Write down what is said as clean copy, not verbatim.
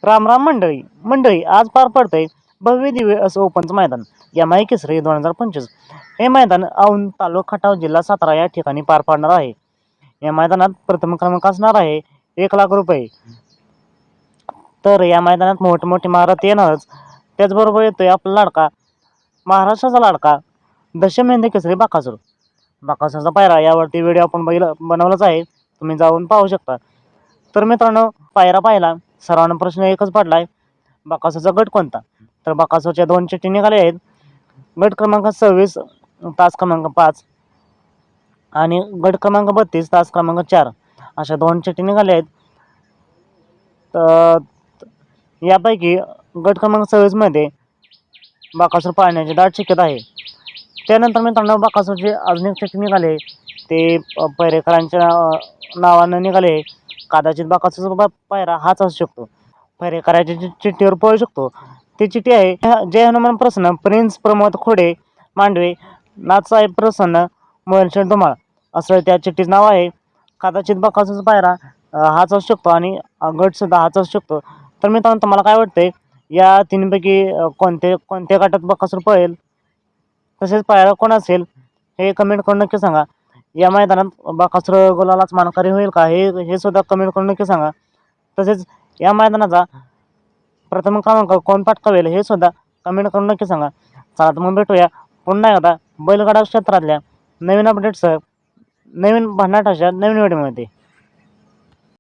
राम राम मंडळी मंडळी आज पार पडतंय भव्य दिव्य असं ओपनचं मैदान एम.आय. केसरी 2025. हे मैदान औंध तालुका खटाव जिल्हा सातारा या ठिकाणी पार पडणार आहे. या मैदानात प्रथम क्रमांक असणार आहे 1,00,000 रुपये. तर या मैदानात मोठमोठी महारथ येणारच. त्याचबरोबर येतोय आपला लाडका महाराष्ट्राचा लाडका दशमेंद्र केसरी बकासूर. बकासूरचा पायरा यावरती व्हिडिओ आपण बनवलाच आहे, तुम्ही जाऊन पाहू शकता. तर मित्रांनो, पायरा पाहिला सर्वांना प्रश्न एकच पडलाय, बकासूरचा गट कोणता? तर बकासूरच्या 2 चिठ्ठी निघाले आहेत. गट क्रमांक 26 तास क्रमांक 5 आणि गट क्रमांक 32 तास क्रमांक 4 अशा 2 चिठ्ठी निघाल्या आहेत. तर यापैकी गट क्रमांक 26 मध्ये बकासूर पाळण्याची दाट शक्यता आहे. त्यानंतर मित्रांनो, बकासूरचे अजून एक चिठ्ठी निघाले, ते पैरेकरांच्या नावानं निघाले. कदाचित बकासूरचा पायरा हाच असू शकतो. पैरेकराच्या चिठ्ठीवर पळू शकतो. ती चिठ्ठी आहे जय हनुमान प्रसन्न प्रिन्स प्रमोद खोडे मांडवे नाथसाहेब प्रसन्न मोहनशेठ धुमाळ असं त्या चिठ्ठीचं नाव आहे. कदाचित बकासूरचा पायरा हाच असू शकतो आणि गट सुद्धा हाच असू शकतो. तर मित्रांनो, तुम्हाला काय वाटतंय, या तीनपैकी कोणत्या गटात बकासूर पळेल, तसेच पायरा कोण असेल हे कमेंट करून नक्की सांगा. या मैदानात बकासूर गुलालाच मानकरी होईल का हे सुद्धा कमेंट करून नक्की सांगा. तसेच या मैदानाचा प्रथम क्रमांक कोण पटकावेल हे सुद्धा कमेंट करून नक्की सांगा. चला तर मग भेटूया पुन्हा एकदा बैलगाडा क्षेत्रातल्या नवीन अपडेट्ससह नवीन भन्नाट अशा नवीन व्हिडिओमध्ये.